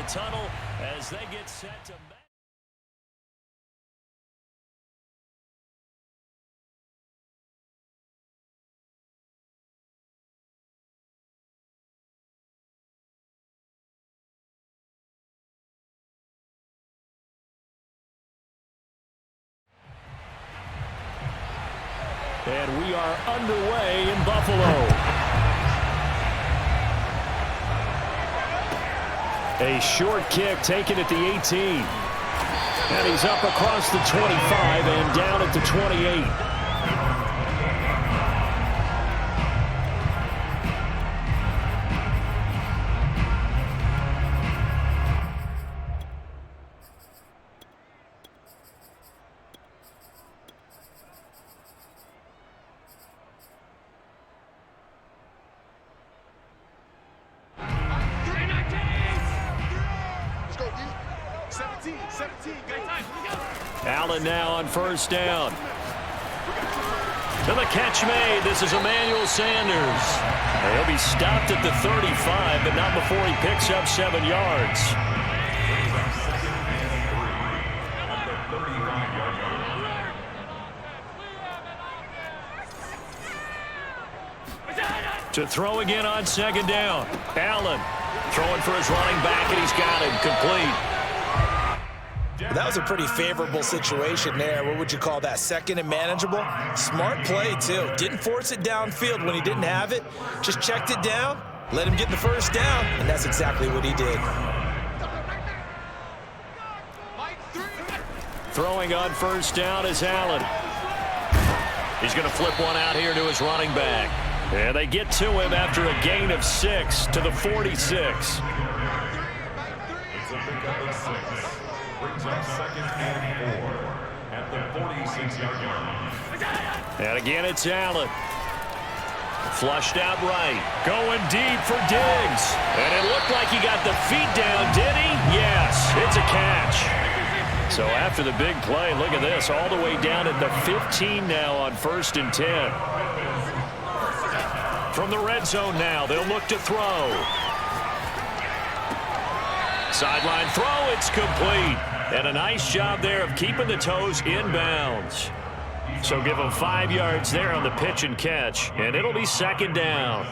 the tunnel as they get set to... And we are underway in Buffalo. A short kick taken at the 18. And he's up across the 25 and down at the 28. Allen now on first down. To the catch made. This is Emmanuel Sanders. He'll be stopped at the 35, but not before he picks up 7 yards. To throw again on second down. Allen throwing for his running back, and he's got him complete. That was a pretty favorable situation there. What would you call that? Second and manageable? Smart play, too. Didn't force it downfield when he didn't have it. Just checked it down, let him get the first down, and that's exactly what he did. Throwing on first down is Allen. He's going to flip one out here to his running back. And they get to him after a gain of 6 to the 46. Brings up second and 4 at the 46-yard line. And again, it's Allen. Flushed out right. Going deep for Diggs. And it looked like he got the feet down, did he? Yes, it's a catch. So after the big play, look at this, all the way down at the 15 now on first and 10. From the red zone now, they'll look to throw. Sideline throw, it's complete. And a nice job there of keeping the toes inbounds. So give him 5 yards there on the pitch and catch, and it'll be second down.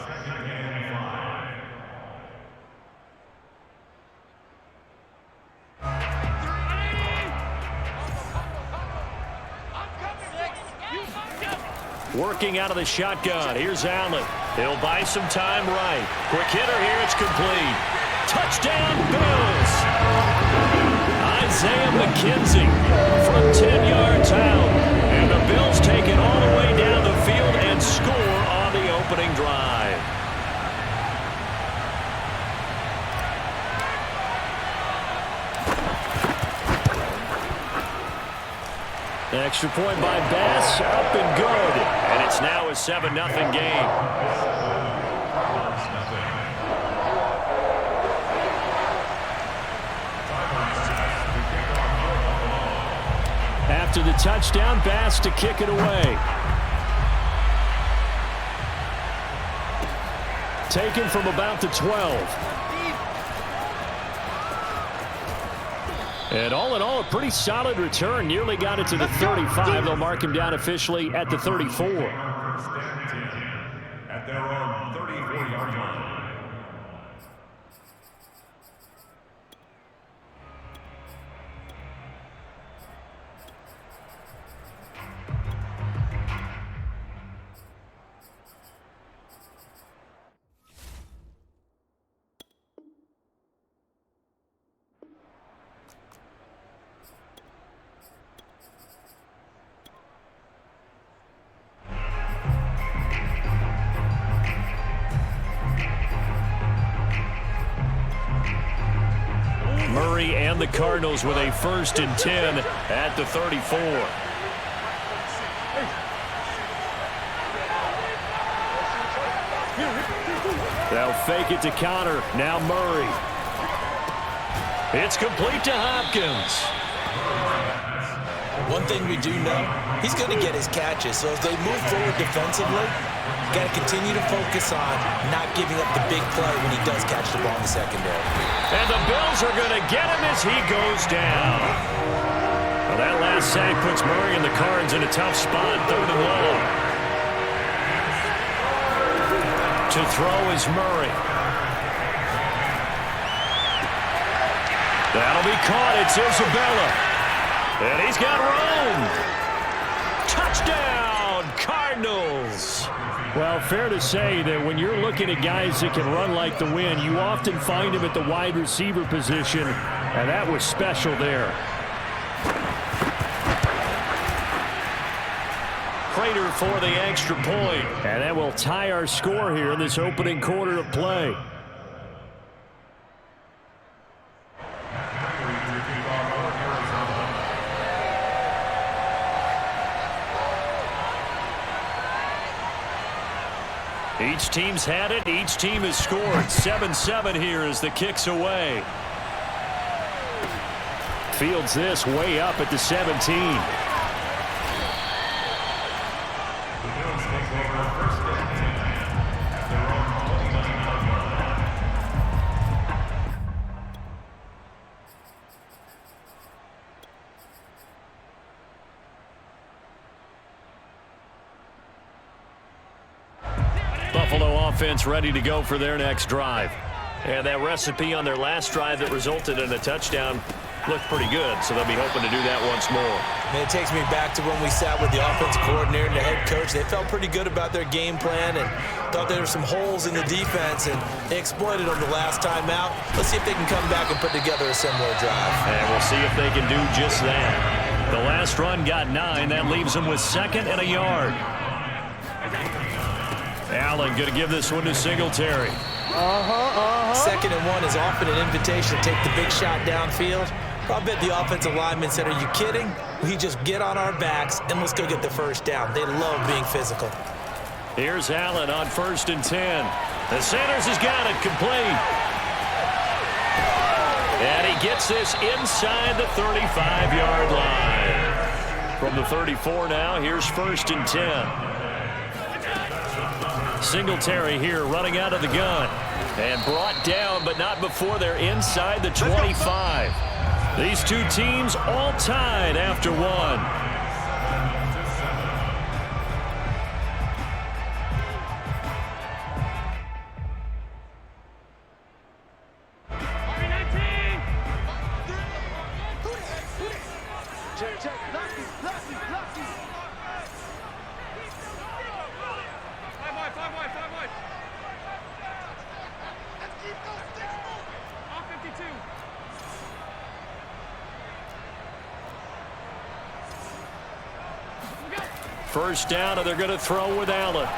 Working out of the shotgun. Here's Allen. He'll buy some time right. Quick hitter here, it's complete. Touchdown, Bills! Isaiah McKenzie from 10 yards out. And the Bills take it all the way down the field and score on the opening drive. Extra point by Bass, up and good. And it's now a 7-0 game. After the touchdown, Bass to kick it away. Taken from about the 12. And all in all, a pretty solid return. Nearly got it to the 35. They'll mark him down officially at the 34. At their own 34-yard line. Murray and the Cardinals with a 1st and 10 at the 34. They'll fake it to counter. Now Murray. It's complete to Hopkins. One thing we do know, he's going to get his catches. So as they move forward defensively, got to continue to focus on not giving up the big play when he does catch the ball in the secondary. And the Bills are going to get him as he goes down. Well, that last sack puts Murray and the Cards in a tough spot, 3rd and long. To throw is Murray. That'll be caught. It's Isabella. And he's got room. Touchdown, Cardinals. Well, fair to say that when you're looking at guys that can run like the wind, you often find them at the wide receiver position, and that was special there. Prater for the extra point. And that will tie our score here in this opening quarter of play. Each team's had it. Each team has scored. 7-7 here as the kick's away. Fields this way up at the 17. Buffalo offense ready to go for their next drive. And that recipe on their last drive that resulted in a touchdown looked pretty good, so they'll be hoping to do that once more. And it takes me back to when we sat with the offensive coordinator and the head coach. They felt pretty good about their game plan and thought there were some holes in the defense, and they exploited them the last time out. Let's see if they can come back and put together a similar drive. And we'll see if they can do just that. The last run got 9. That leaves them with 2nd and a yard. Allen going to give this one to Singletary. 2nd and 1 is often an invitation to take the big shot downfield. I bet the offensive lineman said, are you kidding? We just get on our backs and let's go get the first down. They love being physical. Here's Allen on 1st and 10. The Sanders has got it complete. And he gets this inside the 35-yard line. From the 34 now, here's 1st and 10. Singletary here running out of the gun. And brought down, but not before they're inside the 25. These two teams all tied after one. First down, and they're going to throw with Allen.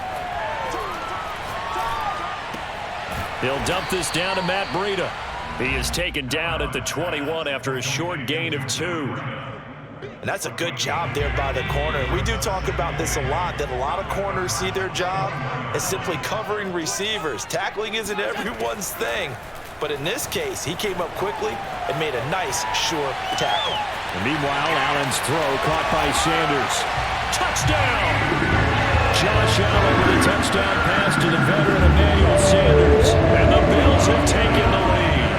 He'll dump this down to Matt Breida. He is taken down at the 21 after a short gain of 2. And that's a good job there by the corner. We do talk about this a lot, that a lot of corners see their job as simply covering receivers. Tackling isn't everyone's thing. But in this case, he came up quickly and made a nice, short tackle. And meanwhile, Allen's throw caught by Sanders. Touchdown! Josh Allen with a touchdown pass to the veteran Emmanuel Sanders. And the Bills have taken the lead.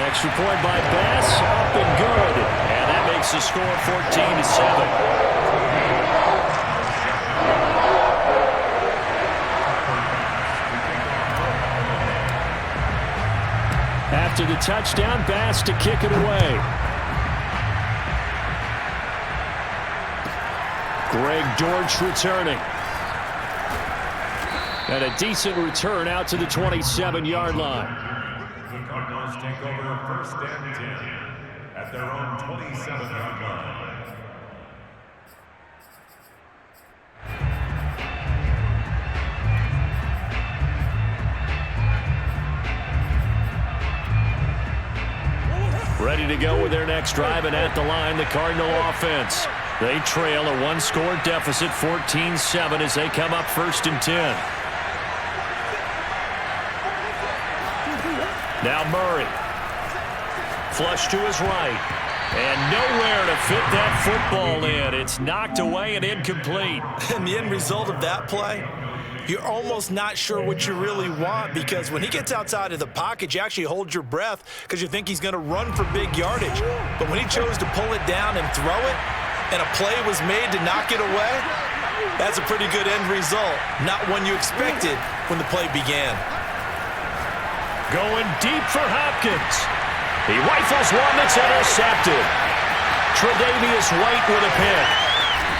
Extra point by Bass, up and good. And that makes the score 14-7. After the touchdown, Bass to kick it away. Greg Dortch returning. And a decent return out to the 27-yard line. The Cardinals take over 1st and 10 at their own 27-yard line. Ready to go with their next drive, and at the line, the Cardinal offense. They trail a one-score deficit, 14-7, as they come up 1st and 10. Now Murray. Flush to his right. And nowhere to fit that football in. It's knocked away and incomplete. And the end result of that play, you're almost not sure what you really want, because when he gets outside of the pocket, you actually hold your breath because you think he's going to run for big yardage. But when he chose to pull it down and throw it, and a play was made to knock it away, that's a pretty good end result. Not one you expected when the play began. Going deep for Hopkins. He rifles one that's intercepted. Tre'Davious White with a pick.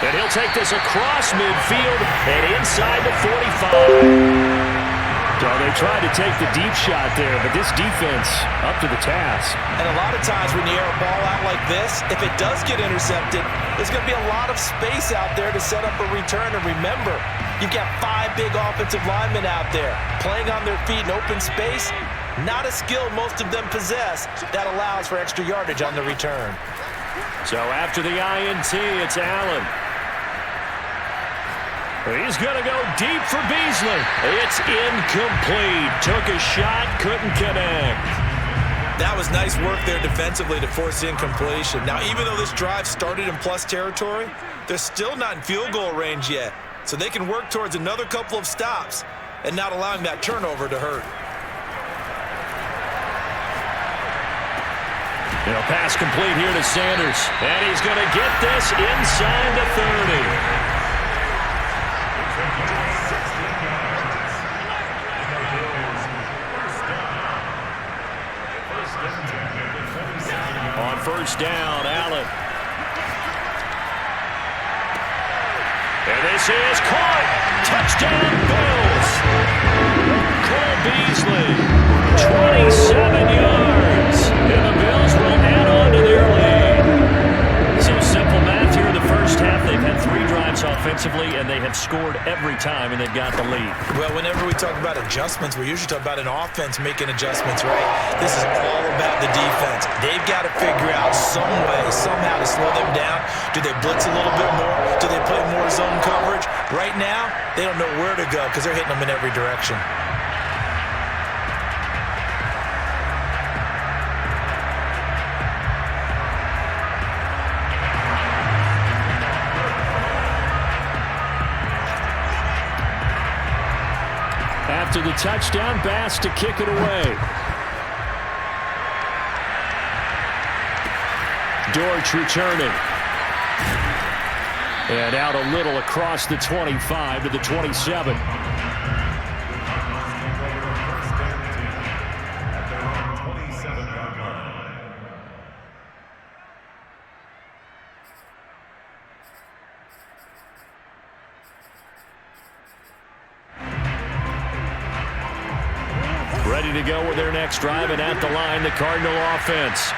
And he'll take this across midfield and inside the 45. So they tried to take the deep shot there, but this defense up to the task. And a lot of times when you air a ball out like this, if it does get intercepted, there's going to be a lot of space out there to set up a return. And remember, you've got 5 big offensive linemen out there playing on their feet in open space. Not a skill most of them possess that allows for extra yardage on the return. So after the INT, it's Allen. He's going to go deep for Beasley. It's incomplete. Took a shot, couldn't connect. That was nice work there defensively to force incompletion. Now, even though this drive started in plus territory, they're still not in field goal range yet. So they can work towards another couple of stops and not allowing that turnover to hurt. Pass complete here to Sanders. And he's going to get this inside the 30. On first down, Allen. And this is caught. Touchdown, Bills. Cole Beasley, 27 yards. And the Bills will add on to their lead. So simple math here in the first half. They've had 3 drives offensively, and they have scored every time, and they've got the lead. Well, whenever we talk about adjustments, we usually talk about an offense making adjustments, right? This is all about the defense. They've got to figure out some way, somehow to slow them down. Do they blitz a little bit more? Do they play more zone coverage? Right now, they don't know where to go because they're hitting them in every direction. After the touchdown, Bass to kick it away. Dortch returning. And out a little across the 25 to the 27. Ready to go with their next drive, and at the line, the Cardinal offense.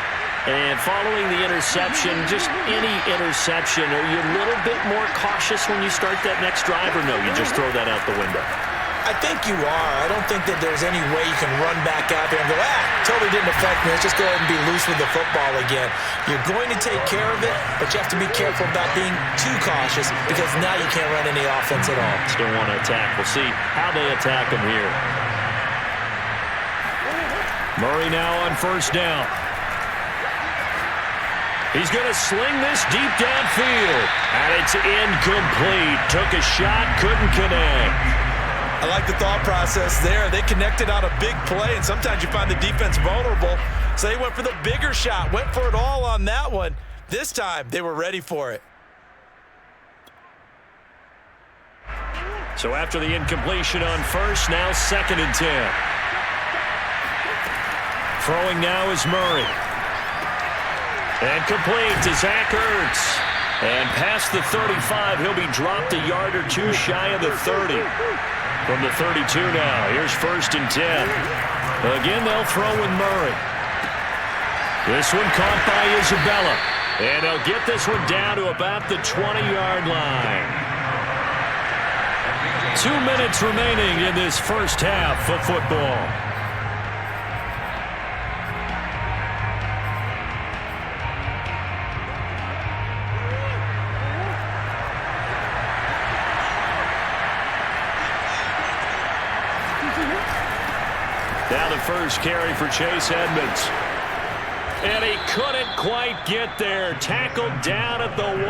And following the interception, just any interception, are you a little bit more cautious when you start that next drive, or no, you just throw that out the window? I think you are. I don't think that there's any way you can run back out there and go, totally didn't affect me. Let's just go ahead and be loose with the football again. You're going to take care of it, but you have to be careful about being too cautious because now you can't run any offense at all. Still want to attack. We'll see how they attack them here. Murray now on first down. He's going to sling this deep downfield. And it's incomplete. Took a shot, couldn't connect. I like the thought process there. They connected on a big play, and sometimes you find the defense vulnerable. So they went for the bigger shot, went for it all on that one. This time, they were ready for it. So after the incompletion on first, now 2nd and 10. Throwing now is Murray. And complete to Zach Ertz. And past the 35, he'll be dropped a yard or 2 shy of the 30. From the 32 now, here's 1st and 10. Again, they'll throw with Murray. This one caught by Isabella. And they'll get this one down to about the 20-yard line. 2 minutes remaining in this first half of football. Now the first carry for Chase Edmonds. And he couldn't quite get there. Tackled down at the 1.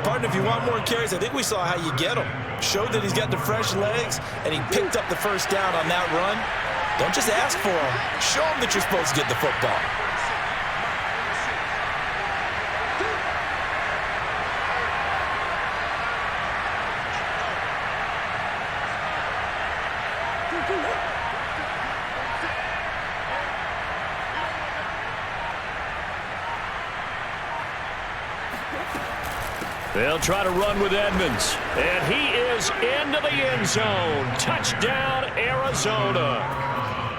Partner, if you want more carries, I think we saw how you get them. Showed that he's got the fresh legs, and he picked up the first down on that run. Don't just ask for them. Show them that you're supposed to get the football. They'll try to run with Edmonds. And he is into the end zone. Touchdown, Arizona.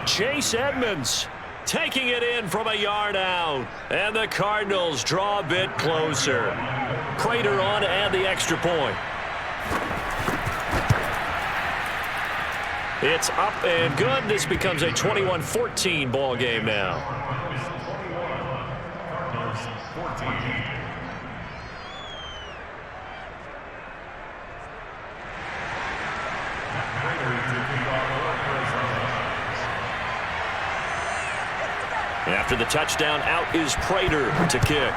Chase Edmonds taking it in from a yard out. And the Cardinals draw a bit closer. Prater on to add the extra point. It's up and good. This becomes a 21-14 ball game now. Cardinals 14. After the touchdown, out is Prater to kick.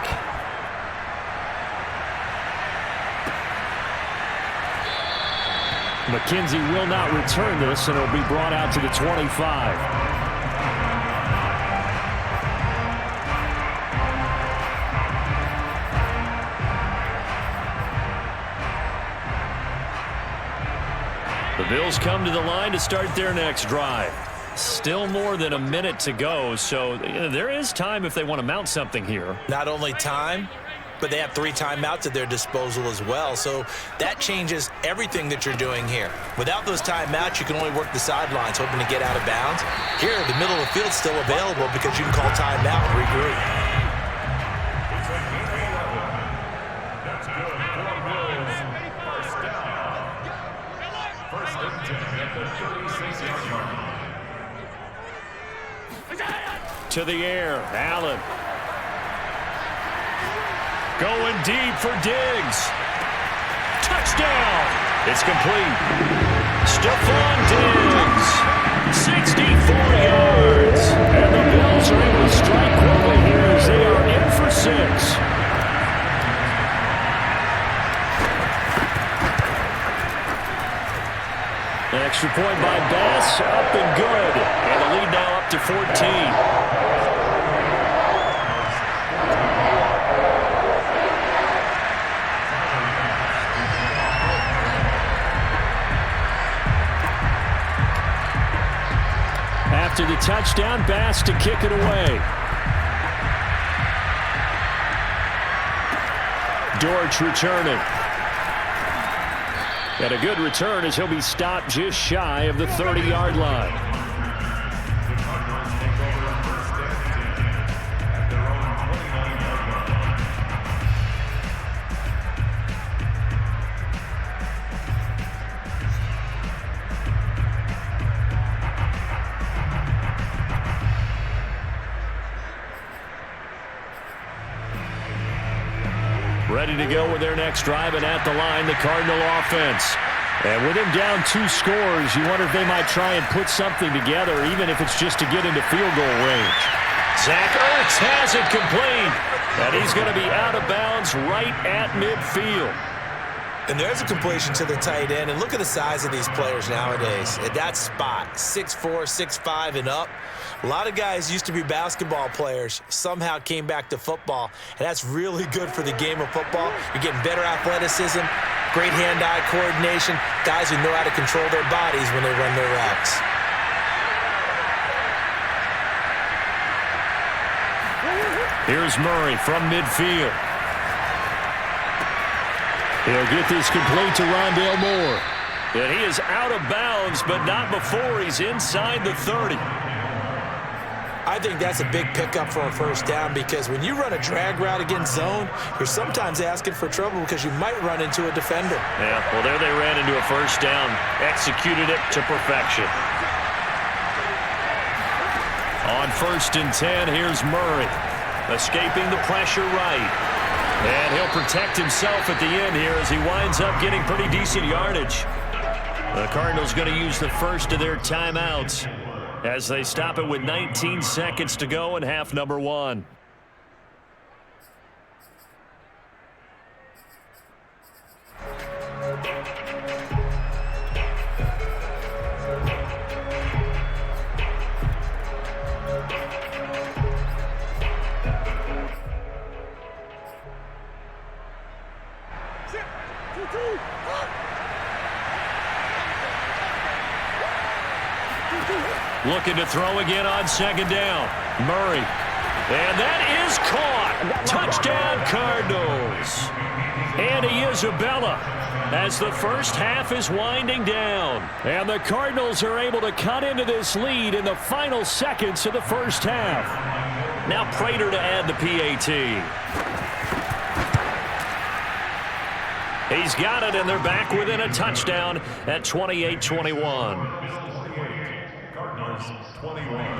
McKenzie will not return this, and it'll be brought out to the 25. The Bills come to the line to start their next drive. Still more than a minute to go, so there is time if they want to mount something here. Not only time, but they have 3 timeouts at their disposal as well, so that changes everything that you're doing here. Without those timeouts, you can only work the sidelines, hoping to get out of bounds. Here, the middle of the field's still available because you can call timeout and regroup. That's good. 4 Bills. First down. First and 10 at the 36-yard line. To the air, Allen. Going deep for Diggs. Touchdown. It's complete. Stephon Diggs. 64 yards. And the Bills are able to strike quickly here as they are in for 6. An extra point by Bass, up and good. And the lead now up to 14. After the touchdown, Bass to kick it away. Dortch returning. And a good return as he'll be stopped just shy of the 30-yard line. The Cardinals take over first and 10 at their own 29-yard line. Ready to go with their next drive, and at the line, the Cardinal offense. And with him down 2 scores, you wonder if they might try and put something together, even if it's just to get into field goal range. Zach Ertz has it complete, and he's going to be out of bounds right at midfield. And there's a completion to the tight end. And look at the size of these players nowadays. At that spot, 6'4", 6'5", and up. A lot of guys used to be basketball players, somehow came back to football. And that's really good for the game of football. You're getting better athleticism, great hand-eye coordination, guys who know how to control their bodies when they run their routes. Here's Murray from midfield. He'll get this complete to Rondale Moore. And he is out of bounds, but not before he's inside the 30. I think that's a big pickup for a first down because when you run a drag route against zone, you're sometimes asking for trouble because you might run into a defender. Yeah, well, there they ran into a first down. Executed it to perfection. On 1st and 10, here's Murray. Escaping the pressure right. And he'll protect himself at the end here as he winds up getting pretty decent yardage. The Cardinals going to use the first of their timeouts as they stop it with 19 seconds to go in half number 1. Looking to throw again on second down. Murray. And that is caught. Touchdown, Cardinals. Andy Isabella as the first half is winding down. And the Cardinals are able to cut into this lead in the final seconds of the first half. Now Prater to add the PAT. He's got it, and they're back within a touchdown at 28-21. 21.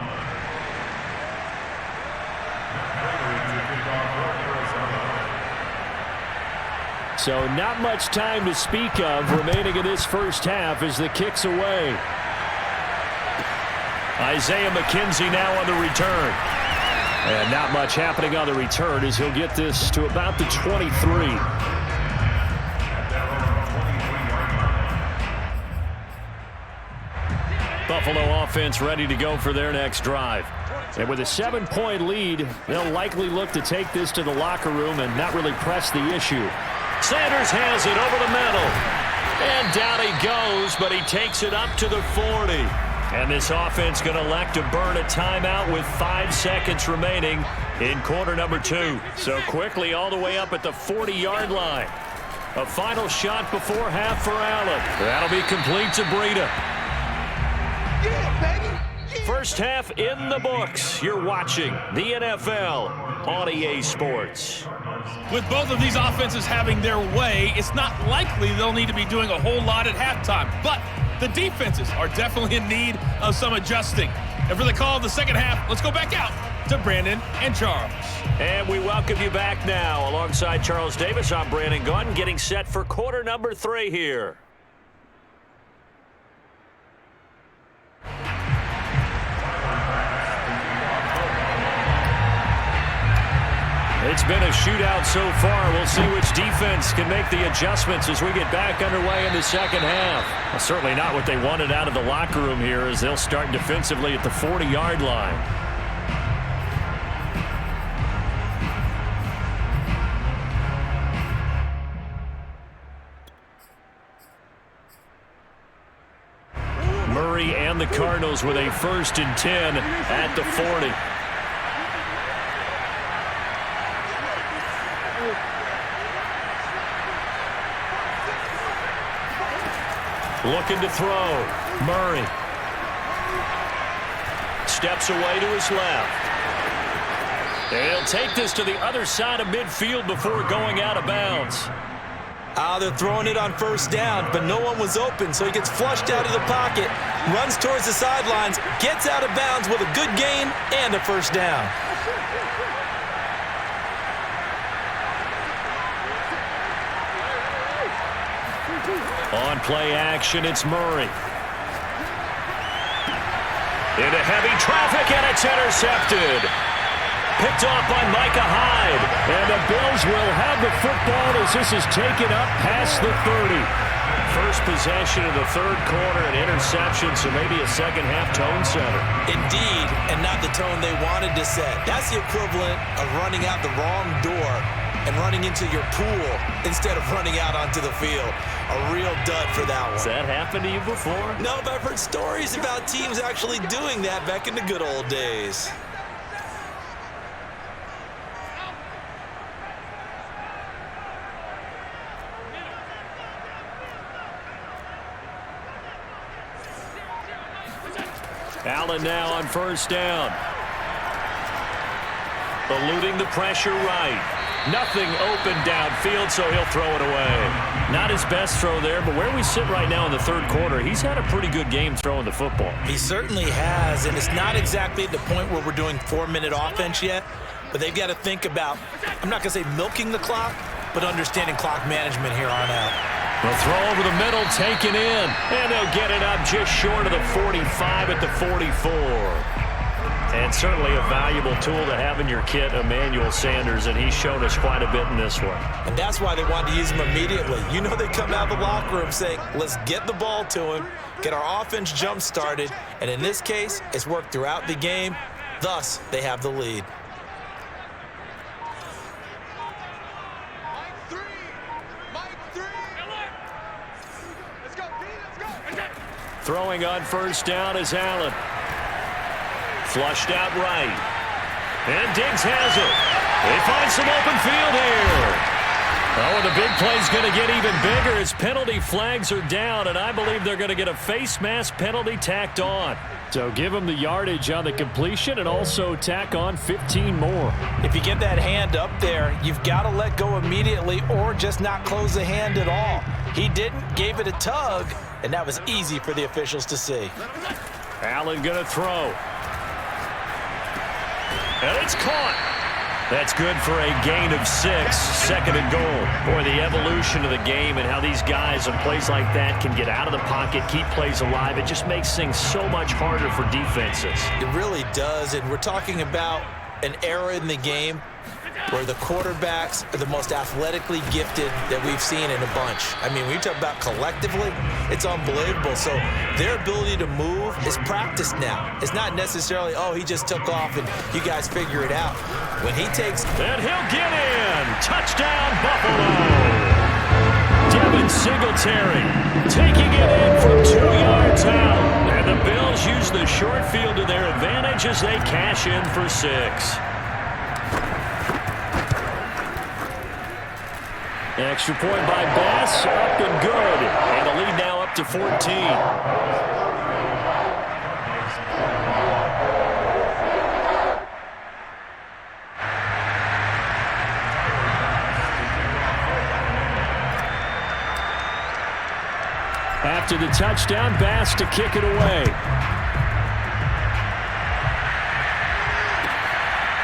So not much time to speak of remaining in this first half as the kick's away. Isaiah McKenzie now on the return. And not much happening on the return as he'll get this to about the 23. Buffalo offense ready to go for their next drive. And with a 7-point lead, they'll likely look to take this to the locker room and not really press the issue. Sanders has it over the middle. And down he goes, but he takes it up to the 40. And this offense going to elect to burn a timeout with 5 seconds remaining in quarter number 2. So quickly all the way up at the 40-yard line. A final shot before half for Allen. That'll be complete to Breida. First half in the books. You're watching the NFL on EA Sports. With both of these offenses having their way, it's not likely they'll need to be doing a whole lot at halftime. But the defenses are definitely in need of some adjusting. And for the call of the second half, let's go back out to Brandon and Charles. And we welcome you back now. Alongside Charles Davis, I'm Brandon Gaudin, getting set for quarter number 3 here. It's been a shootout so far. We'll see which defense can make the adjustments as we get back underway in the second half. Well, certainly not what they wanted out of the locker room here as they'll start defensively at the 40-yard line. Murray and the Cardinals with a 1st and 10 at the 40. Looking to throw. Murray. Steps away to his left. And he'll take this to the other side of midfield before going out of bounds. They're throwing it on 1st down, but no one was open, so he gets flushed out of the pocket, runs towards the sidelines, gets out of bounds with a good gain and a 1st down. On play action, it's Murray. Into heavy traffic, and it's intercepted. Picked off by Micah Hyde. And the Bills will have the football as this is taken up past the 30. First possession of the 3rd quarter, an interception, so maybe a second-half tone setter. Indeed, and not the tone they wanted to set. That's the equivalent of running out the wrong door and running into your pool instead of running out onto the field. A real dud for that one. Has that happened to you before? No, but I've heard stories about teams actually doing that back in the good old days. Allen now on 1st down. Eluding the pressure right. Nothing open downfield, so he'll throw it away. Not his best throw there, but where we sit right now in the 3rd quarter, he's had a pretty good game throwing the football. He certainly has, and it's not exactly at the point where we're doing 4-minute offense yet, but they've got to think about, I'm not going to say milking the clock, but understanding clock management here on out. The throw over the middle, taken in. And they'll get it up just short of the 45 at the 44. And certainly a valuable tool to have in your kit, Emmanuel Sanders, and he's shown us quite a bit in this one. And that's why they wanted to use him immediately. You know they come out of the locker room saying, let's get the ball to him, get our offense jump-started, and in this case, it's worked throughout the game. Thus, they have the lead. Throwing on first down is Allen. Flushed out right. And Diggs has it. They find some open field here. Oh, and the big play's going to get even bigger as penalty flags are down, and I believe they're going to get a face mask penalty tacked on. So give them the yardage on the completion and also tack on 15 more. If you get that hand up there, you've got to let go immediately or just not close the hand at all. He didn't, gave it a tug, and that was easy for the officials to see. Allen going to throw. And it's caught. That's good for a gain of 6, second and goal. Boy, the evolution of the game and how these guys in plays like that can get out of the pocket, keep plays alive, it just makes things so much harder for defenses. It really does, and we're talking about an era in the game where the quarterbacks are the most athletically gifted that we've seen in a bunch. I mean, when you talk about collectively, it's unbelievable. So their ability to move is practiced now. It's not necessarily, oh, he just took off and you guys figure it out. When he takes... And he'll get in! Touchdown, Buffalo! Devin Singletary taking it in from 2 yards out. And the Bills use the short field to their advantage as they cash in for 6. Extra point by Bass, up and good. And the lead now up to 14. After the touchdown, Bass to kick it away.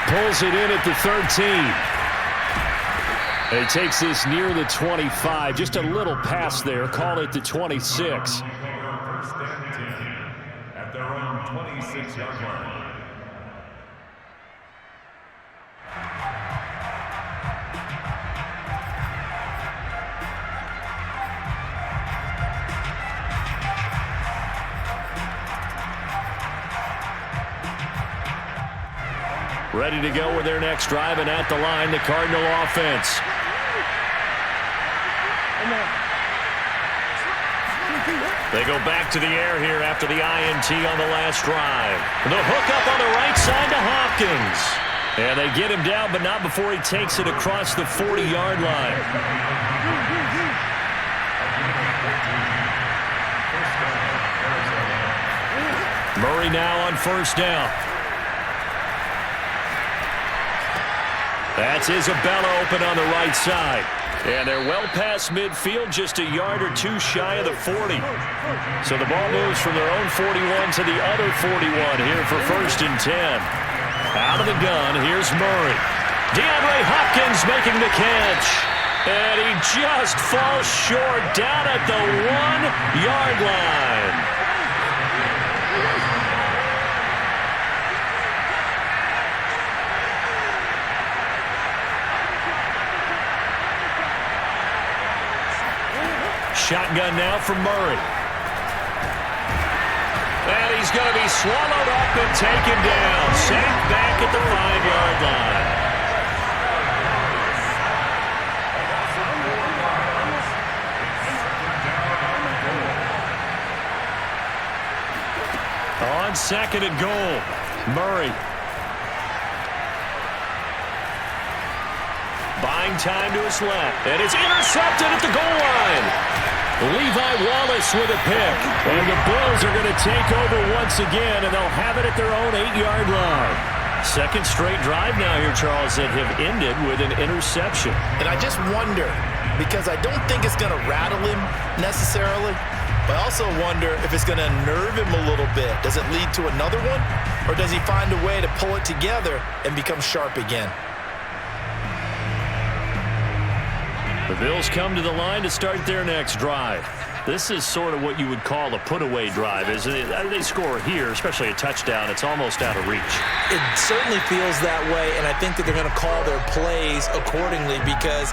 Pulls it in at the 13. He takes this near the 25. Just a little pass there. Call it the 26. First and 10 at their own 26-yard line. Ready to go with their next drive, and at the line, the Cardinal offense. They go back to the air here after the INT on the last drive. The hook up on the right side to Hopkins. And they get him down, but not before he takes it across the 40-yard line. Murray now on first down. That's Isabella open on the right side. And they're well past midfield, just a yard or two shy of the 40. So the ball moves from their own 41 to the other 41 here for first and 10. Out of the gun, here's Murray. DeAndre Hopkins making the catch. And he just falls short down at the 1-yard line. Shotgun now from Murray. And he's going to be swallowed up and taken down. Sacked back at the 5-yard line. On second and goal, Murray. Buying time to his left. And it's intercepted at the goal line. Levi Wallace with a pick. And the Bills are going to take over once again, and they'll have it at their own 8-yard line. Second straight drive now here, Charles, that have ended with an interception. And I just wonder, because I don't think it's going to rattle him necessarily, but I also wonder if it's going to unnerve him a little bit. Does it lead to another one? Or does he find a way to pull it together and become sharp again? The Bills come to the line to start their next drive. This is sort of what you would call a put-away drive, isn't it? They score here, especially a touchdown. It's almost out of reach. It certainly feels that way, and I think that they're going to call their plays accordingly, because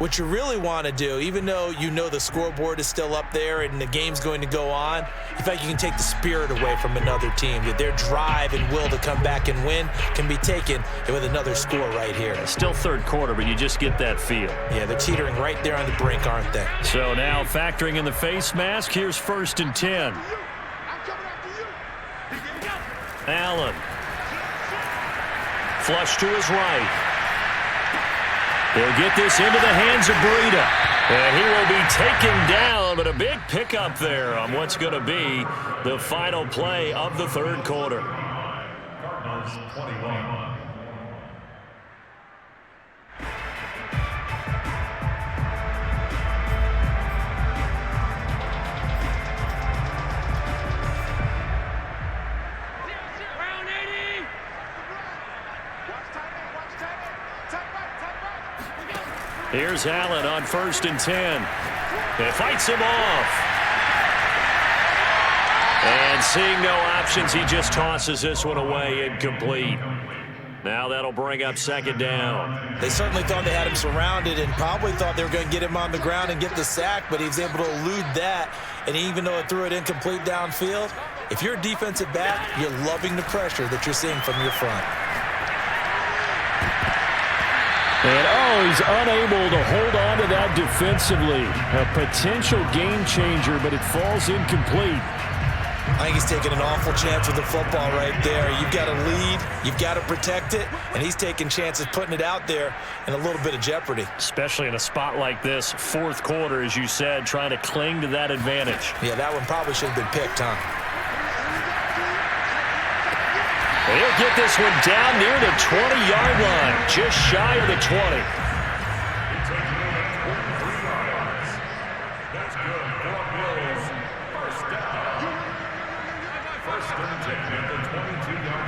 what you really want to do, even though you know the scoreboard is still up there and the game's going to go on, in fact, you can take the spirit away from another team. That their drive and will to come back and win can be taken with another score right here. Still third quarter, but you just get that feel. Yeah, they're teetering right there on the brink, aren't they? So now factoring in the face mask, here's 1st and 10. Allen. Flush to his right. He'll get this into the hands of Breida. And he will be taken down, but a big pickup there on what's going to be the final play of the third quarter. Cardinals 21. Here's Allen on 1st and 10. He fights him off. And seeing no options, he just tosses this one away, incomplete. Now that'll bring up 2nd down. They certainly thought they had him surrounded and probably thought they were going to get him on the ground and get the sack, but he was able to elude that. And even though it threw it incomplete downfield, if you're a defensive back, you're loving the pressure that you're seeing from your front. And, he's unable to hold on to that defensively. A potential game changer, but it falls incomplete. I think he's taking an awful chance with the football right there. You've got to lead, you've got to protect it, and he's taking chances putting it out there in a little bit of jeopardy. Especially in a spot like this, 4th quarter, as you said, trying to cling to that advantage. Yeah, that one probably should have been picked, huh? He'll get this one down near the 20-yard line, just shy of the 20. That's good for Bills. First down. 1st and 10 at the 22-yard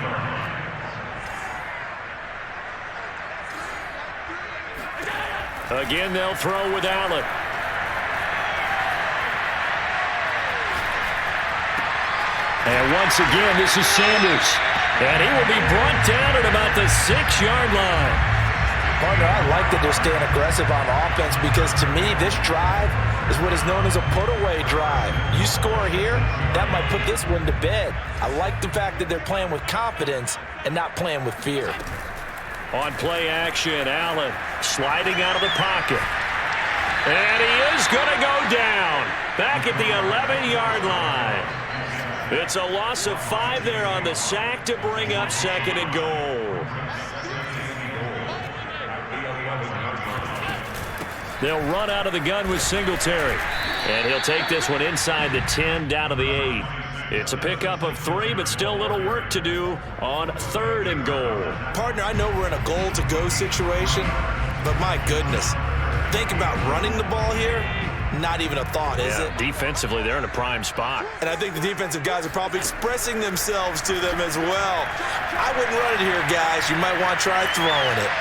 line. Again, they'll throw with Allen. And once again, this is Sanders. And he will be brought down at about the 6-yard line. Partner, I like that they're staying aggressive on offense, because to me, this drive is what is known as a put-away drive. You score here, that might put this one to bed. I like the fact that they're playing with confidence and not playing with fear. On play action, Allen sliding out of the pocket. And he is going to go down back at the 11-yard line. It's a loss of 5 there on the sack to bring up 2nd and goal. They'll run out of the gun with Singletary. And he'll take this one inside the 10 down to the 8. It's a pickup of 3, but still a little work to do on 3rd and goal. Partner, I know we're in a goal-to-go situation, but my goodness, think about running the ball here. Not even a thought, is it? Defensively, they're in a prime spot. And I think the defensive guys are probably expressing themselves to them as well. I wouldn't run it here, guys. You might want to try throwing it.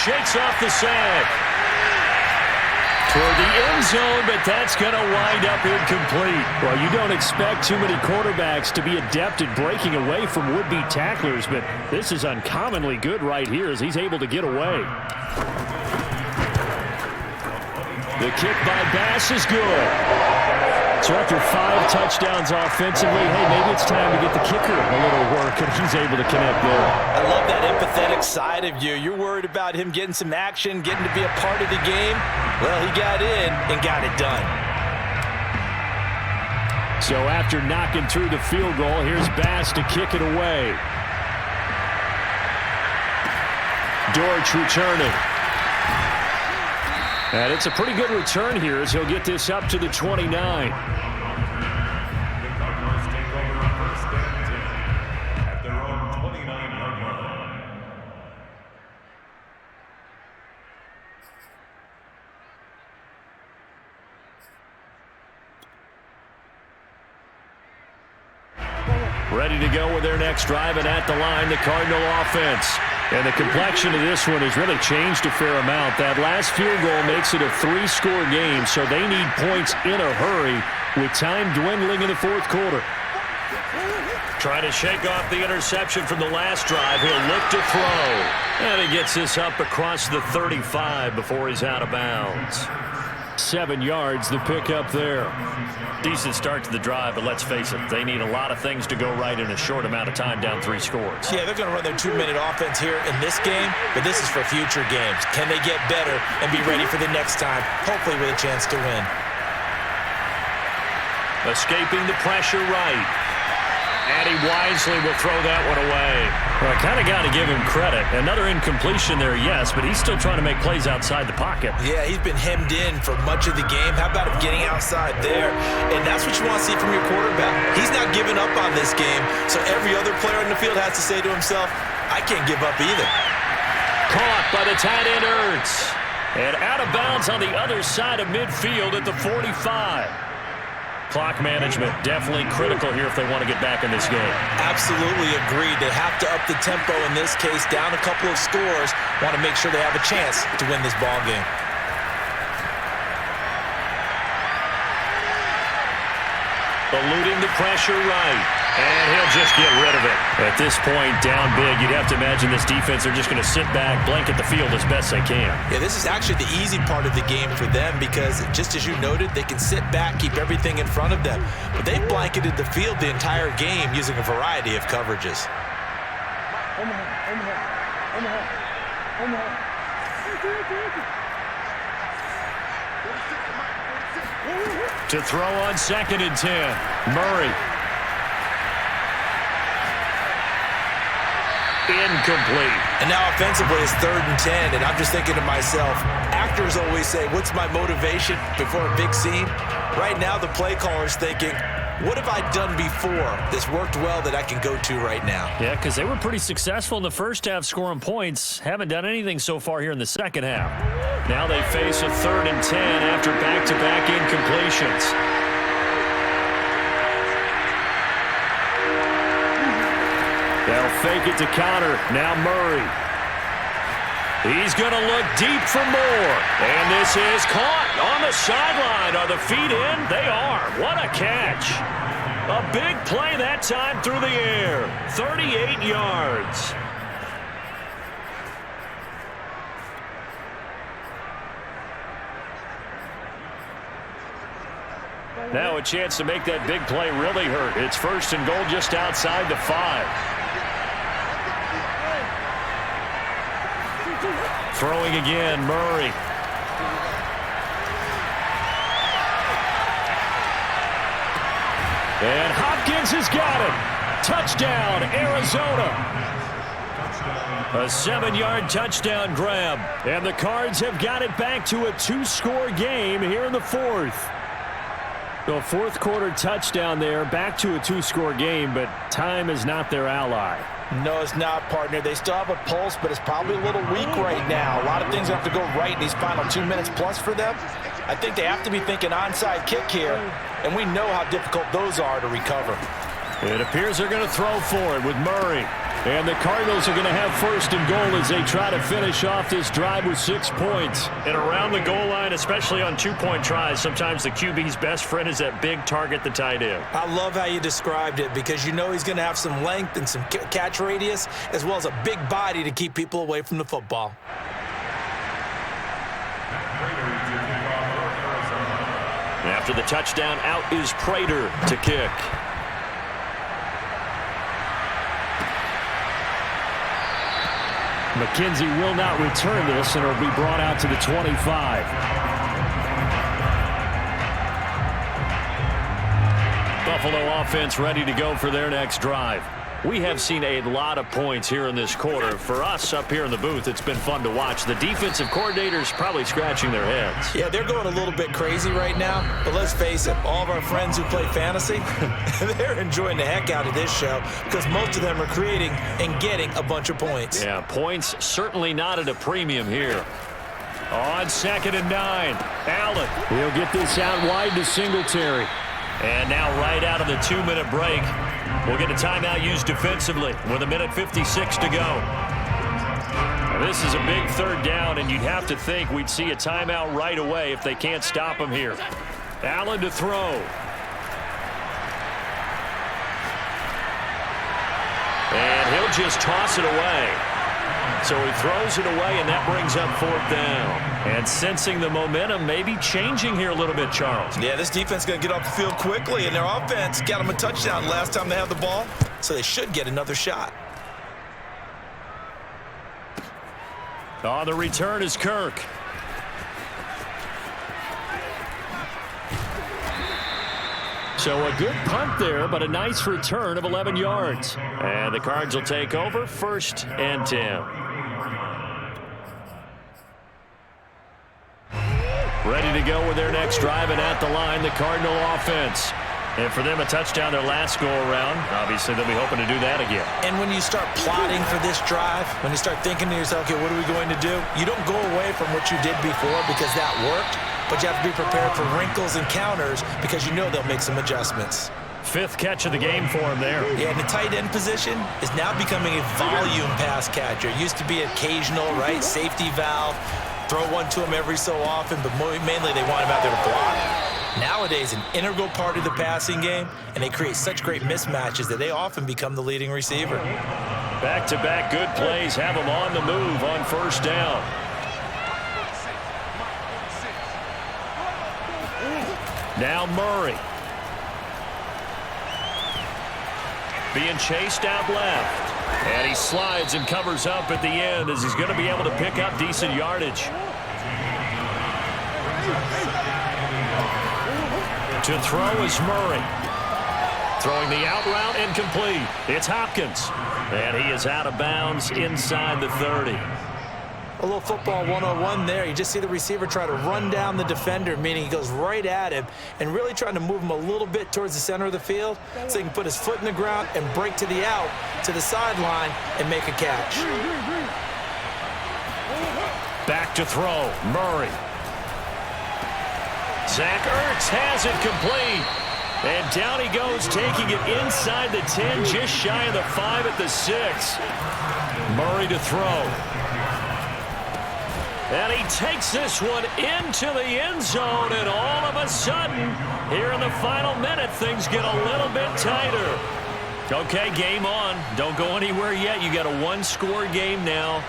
Shakes off the sack. Toward the end zone, but that's going to wind up incomplete. Well, you don't expect too many quarterbacks to be adept at breaking away from would-be tacklers, but this is uncommonly good right here as he's able to get away. The kick by Bass is good. So after 5 touchdowns offensively, hey, maybe it's time to get the kicker a little work, and he's able to connect there. I love that empathetic side of you. You're worried about him getting some action, getting to be a part of the game. Well, he got in and got it done. So after knocking through the field goal, here's Bass to kick it away. Dortch returning. And it's a pretty good return here as he'll get this up to the 29. The Cardinals take over 1st and 10 at their own 29-yard line. Ready to go with their next drive, and at the line, the Cardinal offense. And the complexion of this one has really changed a fair amount. That last field goal makes it a 3-score game, so they need points in a hurry with time dwindling in the fourth quarter. Trying to shake off the interception from the last drive. He'll look to throw. And he gets this up across the 35 before he's out of bounds. 7 yards, the pickup there. Decent start to the drive, but let's face it, they need a lot of things to go right in a short amount of time, down 3 scores. Yeah, they're going to run their 2-minute offense here in this game, but this is for future games. Can they get better and be ready for the next time, hopefully with a chance to win? Escaping the pressure right. And he wisely will throw that one away. Well, I kind of got to give him credit. Another incompletion there, yes, but he's still trying to make plays outside the pocket. Yeah, he's been hemmed in for much of the game. How about him getting outside there? And that's what you want to see from your quarterback. He's not giving up on this game, so every other player in the field has to say to himself, I can't give up either. Caught by the tight end Ertz. And out of bounds on the other side of midfield at the 45. Clock management definitely critical here if they want to get back in this game. Absolutely agreed. They have to up the tempo in this case, down a couple of scores. Want to make sure they have a chance to win this ball game. Eluding the pressure right. And he'll just get rid of it. At this point, down big, you'd have to imagine this defense are just going to sit back, blanket the field as best they can. Yeah, this is actually the easy part of the game for them because, just as you noted, they can sit back, keep everything in front of them. But they've blanketed the field the entire game using a variety of coverages. To throw on 2nd and 10. Murray. Incomplete. And now offensively it's 3rd and 10, and I'm just thinking to myself, actors always say, what's my motivation before a big scene? Right now the play caller's thinking, what have I done before that's worked well that I can go to right now? Yeah, because they were pretty successful in the first half scoring points. Haven't done anything so far here in the second half. Now they face a 3rd and 10 after back-to-back incompletions. They'll fake it to counter. Now Murray. He's going to look deep for more. And this is caught on the sideline. Are the feet in? They are. What a catch. A big play that time through the air. 38 yards. Now a chance to make that big play really hurt. It's 1st and goal just outside the 5. Throwing again, Murray. And Hopkins has got it. Touchdown, Arizona. A 7-yard touchdown grab. And the Cards have got it back to a 2-score game here in the 4th. The 4th quarter touchdown there, back to a 2-score game, but time is not their ally. No, it's not, partner. They still have a pulse, but it's probably a little weak right now. A lot of things have to go right in these final 2 minutes plus for them. I think they have to be thinking onside kick here, and we know how difficult those are to recover. It appears they're going to throw for it with Murray. And the Cardinals are going to have 1st and goal as they try to finish off this drive with 6 points. And around the goal line, especially on 2-point tries, sometimes the QB's best friend is that big target, the tight end. I love how you described it because you know he's going to have some length and some catch radius as well as a big body to keep people away from the football. After the touchdown, out is Prater to kick. McKenzie will not return this, and it'll be brought out to the 25. Buffalo offense ready to go for their next drive. We have seen a lot of points here in this quarter. For us up here in the booth, it's been fun to watch. The defensive coordinators probably scratching their heads. Yeah, they're going a little bit crazy right now, but let's face it, all of our friends who play fantasy, they're enjoying the heck out of this show because most of them are creating and getting a bunch of points. Yeah, points certainly not at a premium here. On 2nd and 9, Allen. He'll get this out wide to Singletary. And now right out of the 2-minute break, we'll get a timeout used defensively with 1:56 to go. This is a big third down, and you'd have to think we'd see a timeout right away if they can't stop him here. Allen to throw. And he'll just toss it away. So he throws it away, and that brings up fourth down. And sensing the momentum, maybe changing here a little bit, Charles. Yeah, this defense is going to get off the field quickly, and their offense got them a touchdown last time they had the ball, so they should get another shot. On the return is Kirk. So a good punt there, but a nice return of 11 yards. And the Cards will take over, 1st and 10. Ready to go with their next drive, and at the line, the Cardinal offense. And for them, a touchdown their last go-around. Obviously, they'll be hoping to do that again. And when you start plotting for this drive, when you start thinking to yourself, okay, what are we going to do? You don't go away from what you did before because that worked, but you have to be prepared for wrinkles and counters because you know they'll make some adjustments. 5th catch of the game for him there. Yeah, and the tight end position is now becoming a volume pass catcher. It used to be occasional, right, safety valve, throw one to him every so often, but mainly they want him out there to block. Nowadays, an integral part of the passing game, and they create such great mismatches that they often become the leading receiver. Back-to-back good plays have them on the move on 1st down. Now Murray. Being chased out left. And he slides and covers up at the end as he's going to be able to pick up decent yardage. To throw is Murray. Throwing the out route incomplete. It's Hopkins. And he is out of bounds inside the 30. A little football 101 there. You just see the receiver try to run down the defender, meaning he goes right at him and really trying to move him a little bit towards the center of the field so he can put his foot in the ground and break to the out, to the sideline, and make a catch. Back to throw. Murray. Zach Ertz has it complete. And down he goes, taking it inside the 10, just shy of the 5 at the 6. Murray to throw. And he takes this one into the end zone, and all of a sudden, here in the final minute, things get a little bit tighter. Okay, game on. Don't go anywhere yet. You got a one-score game now.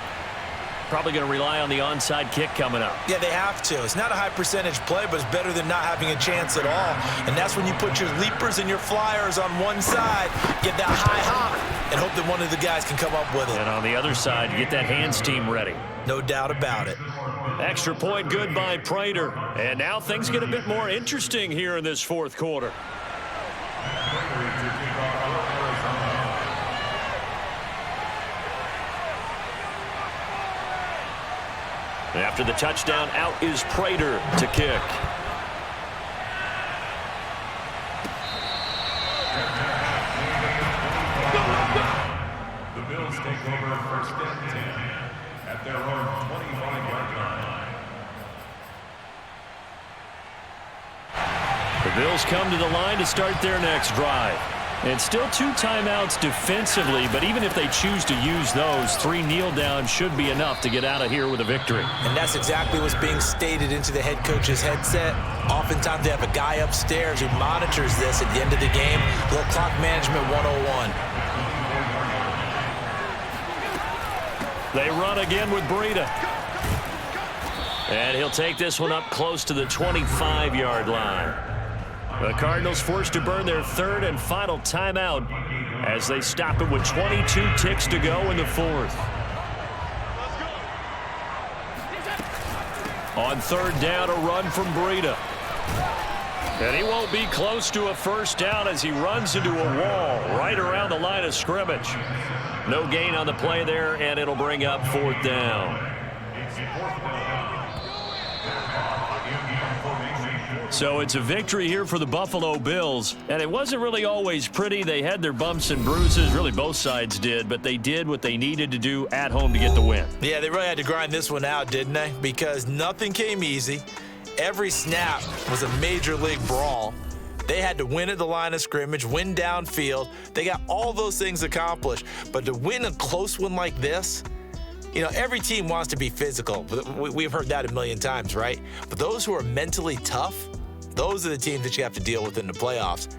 Probably going to rely on the onside kick coming up. Yeah, they have to. It's not a high percentage play, but it's better than not having a chance at all. And that's when you put your leapers and your flyers on one side, get that high hop, and hope that one of the guys can come up with it. And on the other side, get that hands team ready. No doubt about it. Extra point good by Prater. And now things get a bit more interesting here in this 4th quarter. After the touchdown, out is Prater to kick. The Bills take over 1st and 10 at their own 25-yard line. The Bills come to the line to start their next drive. And still 2 timeouts defensively, but even if they choose to use those, 3 kneel downs should be enough to get out of here with a victory. And that's exactly what's being stated into the head coach's headset. Oftentimes they have a guy upstairs who monitors this at the end of the game. A little clock management 101. They run again with Breida. And he'll take this one up close to the 25-yard line. The Cardinals forced to burn their 3rd and final timeout as they stop it with 22 ticks to go in the 4th. On 3rd down, a run from Breida. And he won't be close to a 1st down as he runs into a wall right around the line of scrimmage. No gain on the play there, and it'll bring up 4th down. So it's a victory here for the Buffalo Bills, and it wasn't really always pretty. They had their bumps and bruises, really both sides did, but they did what they needed to do at home to get the win. Yeah, they really had to grind this one out, didn't they? Because nothing came easy. Every snap was a major league brawl. They had to win at the line of scrimmage, win downfield. They got all those things accomplished, but to win a close one like this, You know, every team wants to be physical. We've heard that a million times, right? But those who are mentally tough, those are the teams that you have to deal with in the playoffs.